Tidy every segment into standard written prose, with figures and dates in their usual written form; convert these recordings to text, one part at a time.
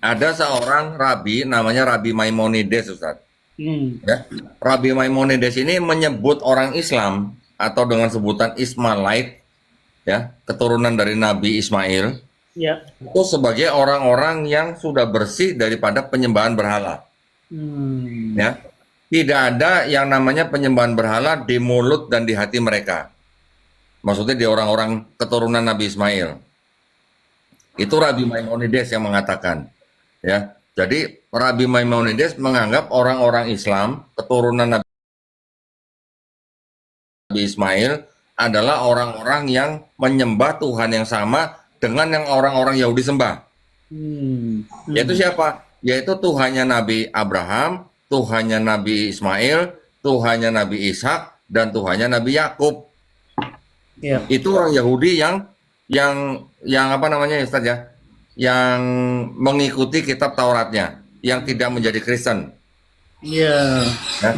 Ada seorang rabi namanya Rabi Maimonides, Ustaz. Hmm. Ya. Rabi Maimonides ini menyebut orang Islam atau dengan sebutan Ismailite, ya, keturunan dari Nabi Ismail, Ya. itu sebagai orang-orang yang sudah bersih daripada penyembahan berhala. Hmm. Ya, tidak ada yang namanya penyembahan berhala di mulut dan di hati mereka. Maksudnya di orang-orang keturunan Nabi Ismail. Itu Rabi Maimonides yang mengatakan. Ya, jadi Rabi Maimonides menganggap orang-orang Islam keturunan Nabi Ismail adalah orang-orang yang menyembah Tuhan yang sama dengan yang orang-orang Yahudi sembah. Hmm. Yaitu Hmm. siapa? Yaitu Tuhannya Nabi Abraham, Tuhannya Nabi Ismail, Tuhannya Nabi Ishak, dan Tuhannya Nabi Yakub. Ya. Itu orang Yahudi yang apa namanya ya Ustaz ya? Yang mengikuti kitab Tauratnya, yang tidak menjadi Kristen. Ya. Ya.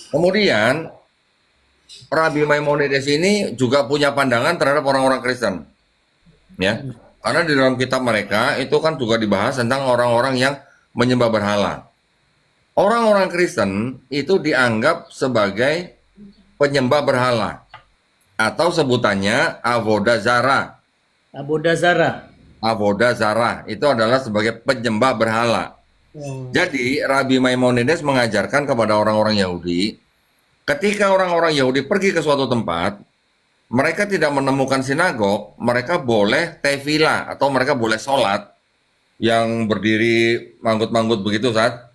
Kemudian Rabi Maimonides ini juga punya pandangan terhadap orang-orang Kristen. Ya. Karena di dalam kitab mereka itu kan juga dibahas tentang orang-orang yang menyembah berhala. Orang-orang Kristen itu dianggap sebagai penyembah berhala atau sebutannya avodah zara. Aboda Zara. Avodah zara itu adalah sebagai penyembah berhala. Oh. Jadi Rabi Maimonides mengajarkan kepada orang-orang Yahudi, ketika orang-orang Yahudi pergi ke suatu tempat, mereka tidak menemukan sinagog, mereka boleh tefila atau mereka boleh sholat yang berdiri manggut-manggut begitu saat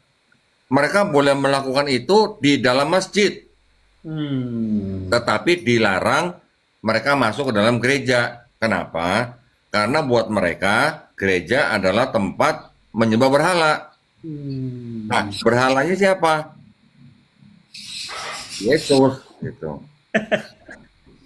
mereka boleh melakukan itu di dalam masjid, Hmm. tetapi dilarang mereka masuk ke dalam gereja. Kenapa? Karena buat mereka gereja adalah tempat menyembah berhala. Hmm. Nah, berhalanya siapa? Yesus gitu.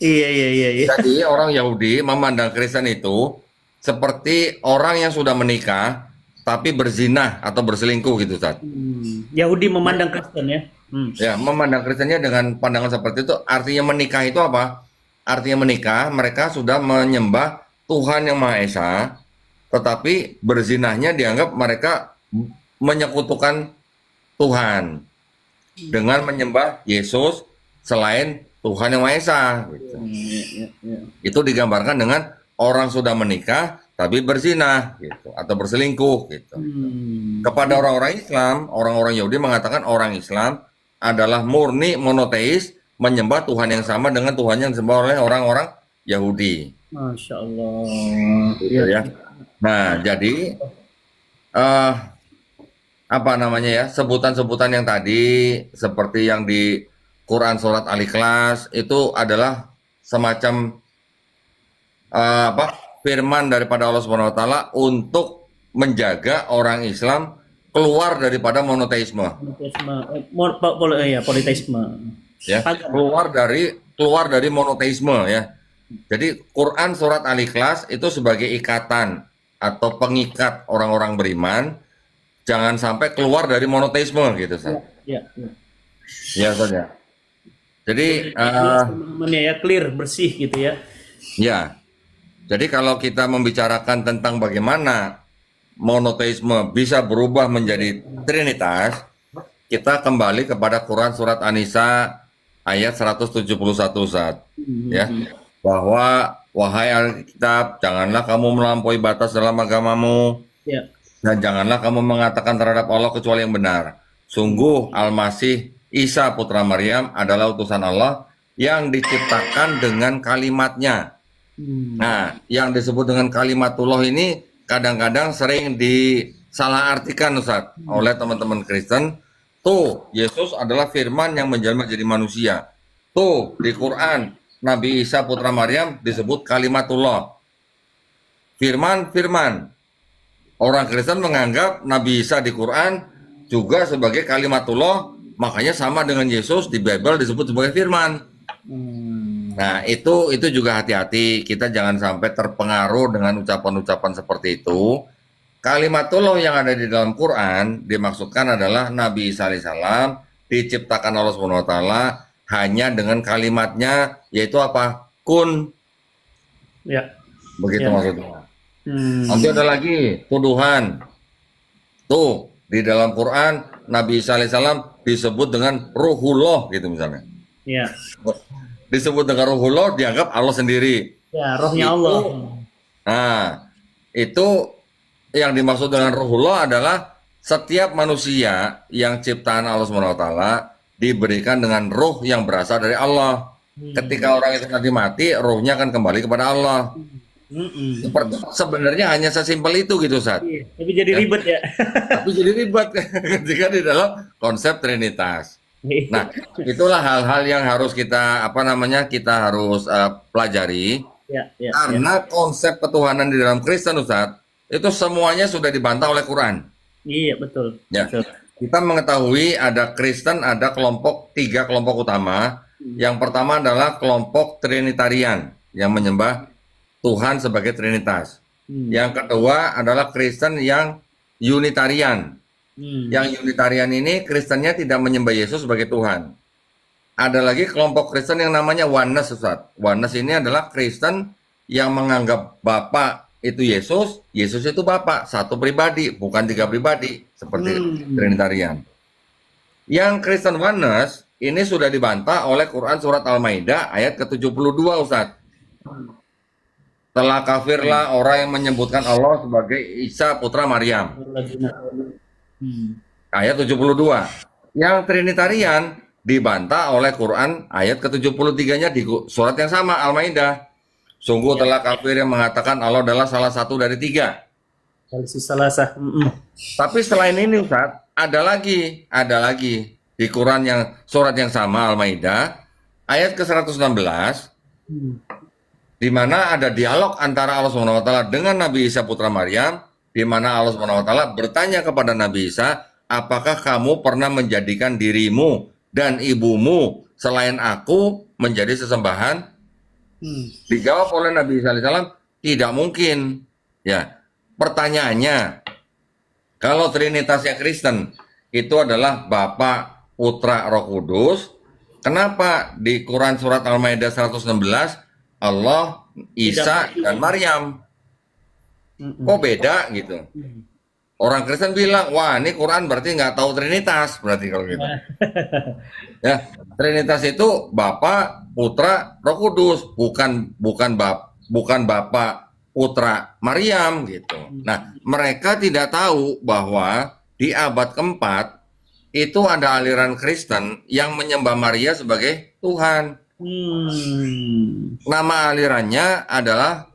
Iya, iya, iya, iya. Jadi orang Yahudi memandang Kristen itu seperti orang yang sudah menikah tapi berzinah atau berselingkuh gitu, Ustaz. Hmm. Yahudi memandang Kristen ya. Hmm. Ya, memandang Kristennya dengan pandangan seperti itu artinya menikah itu apa? Artinya menikah mereka sudah menyembah Tuhan yang Maha Esa, tetapi berzinahnya dianggap mereka menyekutukan Tuhan dengan menyembah Yesus selain Tuhan yang Maha Esa gitu. Ya, ya, ya. Itu digambarkan dengan orang sudah menikah tapi berzinah gitu atau berselingkuh gitu. Hmm. Kepada orang-orang Islam, orang-orang Yahudi mengatakan orang Islam adalah murni monoteis, menyembah Tuhan yang sama dengan Tuhan yang disembah oleh orang-orang Yahudi. Masya Allah. Gitu Ya. ya. Nah, jadi eh apa namanya ya? Sebutan-sebutan yang tadi seperti yang di Quran surat Al-Ikhlas itu adalah semacam apa? Firman daripada Allah Subhanahu wa taala untuk menjaga orang Islam keluar daripada monoteisme. Politisme. Ya, politisme. Ya, Pagan. keluar dari monoteisme ya. Jadi Quran surat Al-Ikhlas itu sebagai ikatan atau pengikat orang-orang beriman jangan sampai keluar dari monoteisme gitu Ya, Ustaz. ya, ya. Ya Ustaz ya. Jadi Jelas pemahamannya ya, clear, bersih gitu ya. ya. Jadi kalau kita membicarakan tentang bagaimana monoteisme bisa berubah menjadi trinitas, kita kembali kepada Quran surat An-Nisa ayat 171 Ustaz. Ya. Hmm. Bahwa wahai Alkitab, janganlah kamu melampaui batas dalam agamamu Ya. dan janganlah kamu mengatakan terhadap Allah kecuali yang benar. Sungguh Al-Masih Isa putra Maryam adalah utusan Allah yang diciptakan dengan kalimatnya. Hmm. Nah, yang disebut dengan kalimatullah ini kadang-kadang sering disalahartikan Ustaz oleh teman-teman Kristen. Tuh, Yesus adalah firman yang menjelma jadi manusia. Tuh, di Quran Nabi Isa putra Maryam disebut kalimatullah. Firman-firman. Orang Kristen menganggap Nabi Isa di Quran juga sebagai kalimatullah, makanya sama dengan Yesus di Bible disebut sebagai firman. Hmm. Nah, itu juga hati-hati, kita jangan sampai terpengaruh dengan ucapan-ucapan seperti itu. Kalimatullah yang ada di dalam Quran dimaksudkan adalah Nabi Isa alaihissalam diciptakan Allah Subhanahu wa taala hanya dengan kalimatnya yaitu apa? Kun, Ya. begitu Ya. maksudnya. Nanti Hmm. ada lagi tuduhan. Tuh, di dalam Quran Nabi Isa alaihissalam disebut dengan Ruhullah gitu misalnya. Ya. Disebut dengan Ruhullah dianggap Allah sendiri. Ya, rohnya Itu, Allah. nah, itu yang dimaksud dengan Ruhullah adalah setiap manusia yang ciptaan Allah SWT diberikan dengan ruh yang berasal dari Allah. Ketika orang itu nanti mati, ruhnya akan kembali kepada Allah. Sebenarnya hanya sesimpel itu gitu, Ustaz. Iya, tapi jadi ribet ya. Tapi jadi ribet ketika di dalam konsep Trinitas. Nah, itulah hal-hal yang harus kita kita harus pelajari. Ya, ya, Karena konsep ketuhanan di dalam Kristen, Ustaz, itu semuanya sudah dibantah oleh Quran. Iya, betul. Ya. Betul. Kita mengetahui ada Kristen, ada tiga kelompok utama. Yang pertama adalah kelompok Trinitarian yang menyembah Tuhan sebagai Trinitas. Yang kedua adalah Kristen yang Unitarian. Yang Unitarian ini Kristennya tidak menyembah Yesus sebagai Tuhan. Ada lagi kelompok Kristen yang namanya Oneness, Ustaz. Oneness ini adalah Kristen yang menganggap Bapa itu Yesus, Yesus itu Bapa, satu pribadi, bukan tiga pribadi, seperti Trinitarian. Yang Kristen Oneness ini sudah dibantah oleh Quran surat Al-Maidah ayat ke-72, Ustaz. Telah kafirlah orang yang menyebutkan Allah sebagai Isa putra Maryam. Ayat 72. Yang Trinitarian dibantah oleh Quran ayat ke-73-nya di surat yang sama, Al-Maidah. Sungguh telah kafir yang mengatakan Allah adalah salah satu dari tiga. Tapi selain ini, Ustaz, ada lagi di Quran yang surat yang sama, Al-Maidah, ayat ke-116, di mana ada dialog antara Allah SWT dengan Nabi Isa putra Maryam, di mana Allah SWT bertanya kepada Nabi Isa, apakah kamu pernah menjadikan dirimu dan ibumu selain aku menjadi sesembahan? Dijawab oleh Nabi Isa alaihissalam, tidak mungkin. Ya, pertanyaannya, kalau Trinitasnya Kristen itu adalah Bapa, Putra, Roh Kudus, kenapa di Quran surat Al-Maidah 116 Allah, Isa, dan Maryam? Kok beda gitu? Orang Kristen bilang, wah ini Quran berarti nggak tahu Trinitas, berarti kalau gitu. Ya, Trinitas itu Bapa, Putra, Roh Kudus, bukan Bapa, Putra, Maryam gitu. Nah, mereka tidak tahu bahwa di abad keempat itu ada aliran Kristen yang menyembah Maria sebagai Tuhan. Nama alirannya adalah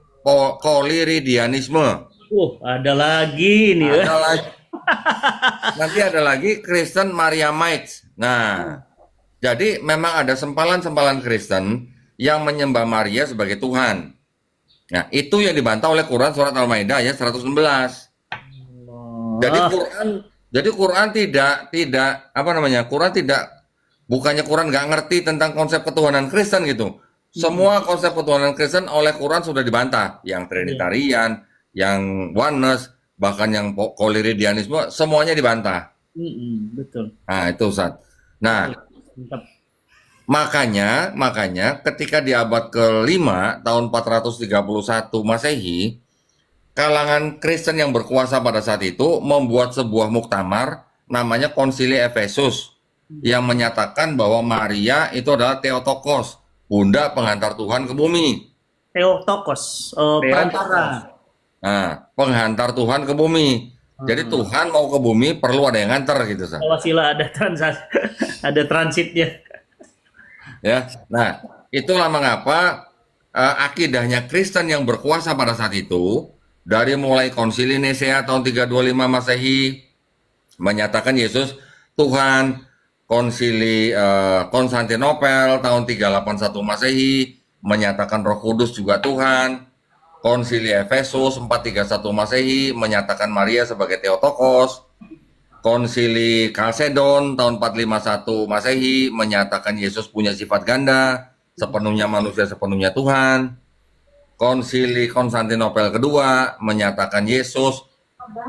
Koliridianisme. Ada lagi nih. Ada lagi. Nanti ada lagi Kristen Mariamites. Nah, jadi memang ada sempalan-sempalan Kristen yang menyembah Maria sebagai Tuhan. Nah, itu yang dibantah oleh Quran surat Al-Maidah ayat 111. Jadi Quran tidak Quran tidak, bukannya Quran nggak ngerti tentang konsep ketuhanan Kristen gitu. Semua konsep ketuhanan Kristen oleh Quran sudah dibantah, yang Trinitarian, yang Oneness, bahkan yang Koliridianisme, semuanya dibantah. Betul. Nah, itu Ustaz. Nah, makanya ketika di abad ke-5 tahun 431 Masehi, kalangan Kristen yang berkuasa pada saat itu membuat sebuah muktamar namanya Konsili Efesus yang menyatakan bahwa Maria itu adalah Theotokos, bunda pengantar Tuhan ke bumi. Theotokos, perantara. Nah, penghantar Tuhan ke bumi. Jadi Tuhan mau ke bumi perlu ada yang nganter gitu, San. Wasilah ada transitnya. Ya. Nah, itulah mengapa akidahnya Kristen yang berkuasa pada saat itu dari mulai Konsili Nisea tahun 325 Masehi menyatakan Yesus Tuhan, Konsili Konstantinopel tahun 381 Masehi menyatakan Roh Kudus juga Tuhan. Konsili Efesus 431 Masehi menyatakan Maria sebagai Theotokos. Konsili Kalsedon tahun 451 Masehi menyatakan Yesus punya sifat ganda, sepenuhnya manusia, sepenuhnya Tuhan. Konsili Konstantinopel kedua menyatakan Yesus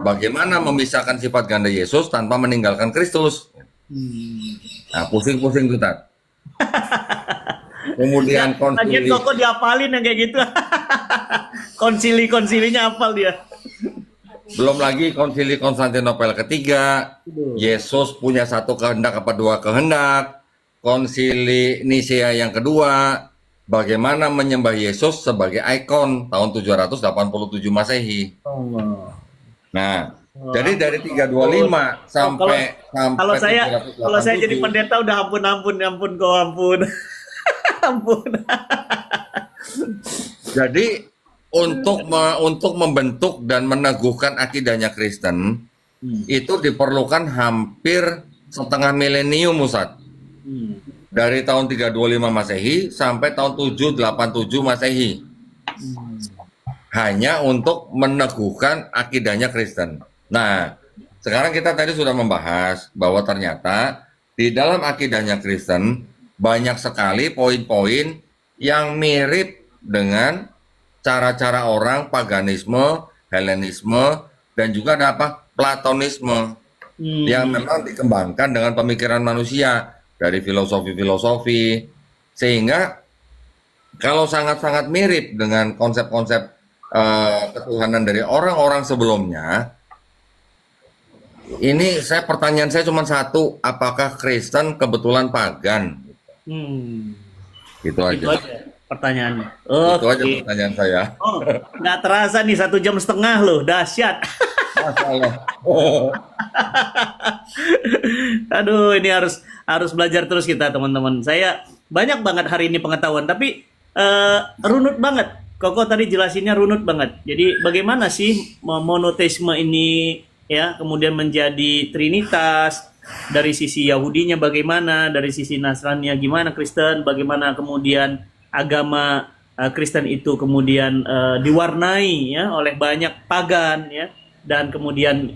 bagaimana memisahkan sifat ganda Yesus tanpa meninggalkan Kristus. Nah, pusing-pusing tuh, Tat. Kemudian konsili. Kok dihafalin yang kayak gitu. Konsilinya hafal dia. Belum lagi konsili Konstantinopel ketiga, Aduh. Yesus punya satu kehendak apa dua kehendak, konsili Nisea yang kedua, bagaimana menyembah Yesus sebagai ikon tahun 787 Masehi. Allah. Nah, jadi dari 325 sampai Kalau kalau saya jadi 787. pendeta udah ampun kok ampun. Ampun. Jadi untuk membentuk dan meneguhkan akidahnya Kristen itu diperlukan hampir setengah milenium, Ustaz. Hmm. Dari tahun 325 Masehi sampai tahun 787 Masehi. Hanya untuk meneguhkan akidahnya Kristen. Nah, sekarang kita tadi sudah membahas bahwa ternyata di dalam akidahnya Kristen banyak sekali poin-poin yang mirip dengan cara-cara orang paganisme, Helenisme, dan juga ada apa? Platonisme yang memang dikembangkan dengan pemikiran manusia dari filosofi-filosofi, sehingga kalau sangat-sangat mirip dengan konsep-konsep ketuhanan dari orang-orang sebelumnya, ini pertanyaan saya cuma satu, apakah Kristen kebetulan pagan? Hmm. Gitu Itu aja. aja pertanyaannya. Itu aja Oke. pertanyaan saya. Oh, nggak terasa nih 1,5 jam loh, dahsyat. Masya Allah. Aduh, ini harus belajar terus kita teman-teman. Saya banyak banget hari ini pengetahuan, tapi runut banget. Koko tadi jelasinnya runut banget. Jadi bagaimana sih monoteisme ini ya kemudian menjadi trinitas, dari sisi Yahudinya bagaimana, dari sisi Nasrani gimana, Kristen bagaimana, kemudian agama Kristen itu kemudian diwarnai ya oleh banyak pagan ya, dan kemudian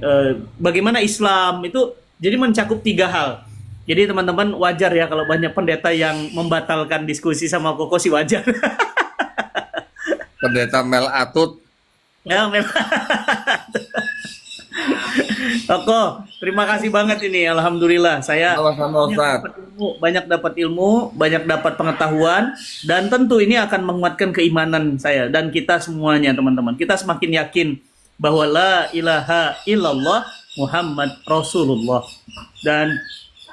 bagaimana Islam itu jadi mencakup 3 hal. Jadi teman-teman wajar ya kalau banyak pendeta yang membatalkan diskusi sama Koko sih wajar. Pendeta Mel Atut. Ya, memang. Koko, terima kasih banget ini. Alhamdulillah, saya Sama-sama, Ustaz. banyak dapat ilmu, banyak dapat pengetahuan, dan tentu ini akan menguatkan keimanan saya dan kita semuanya, teman-teman. Kita semakin yakin bahwa la ilaha illallah Muhammad Rasulullah, dan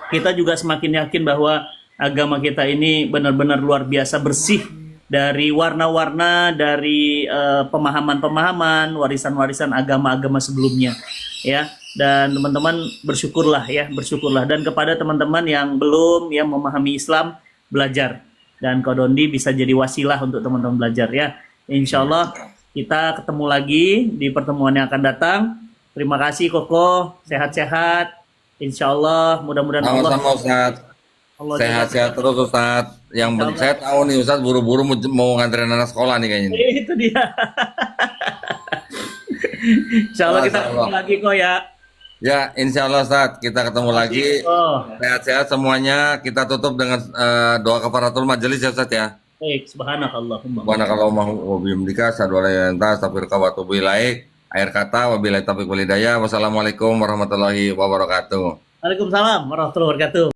kita juga semakin yakin bahwa agama kita ini benar-benar luar biasa bersih dari warna-warna, dari pemahaman-pemahaman, warisan-warisan agama-agama sebelumnya, ya. Dan teman-teman bersyukurlah ya, bersyukurlah. Dan kepada teman-teman yang belum yang memahami Islam, belajar. Dan Kodondi bisa jadi wasilah untuk teman-teman belajar ya. Insya Allah kita ketemu lagi di pertemuan yang akan datang. Terima kasih Koko, sehat-sehat. Insya Allah, mudah-mudahan Allah Sama-sama, Ustaz. Sehat-sehat terus, Ustaz. Yang saya tahu nih, Ustaz buru-buru mau nganterin anak sekolah nih kayaknya. Itu dia. Insya Allah kita ketemu lagi kok ya. Ya, insya Allah, Ustaz. Kita ketemu lagi. Oh, Sehat-sehat semuanya. Kita tutup dengan doa kafaratul majelis ya, Ustaz ya. baik. Subhanakallahumma. Subhanakallahumma wa bihamdika asyhadu an la ilaha illa anta astaghfiruka wa atubu ilaik. Akhir kata, wabillahi taufiq wal hidayah. Wassalamualaikum warahmatullahi wabarakatuh. Waalaikumsalam warahmatullahi wabarakatuh.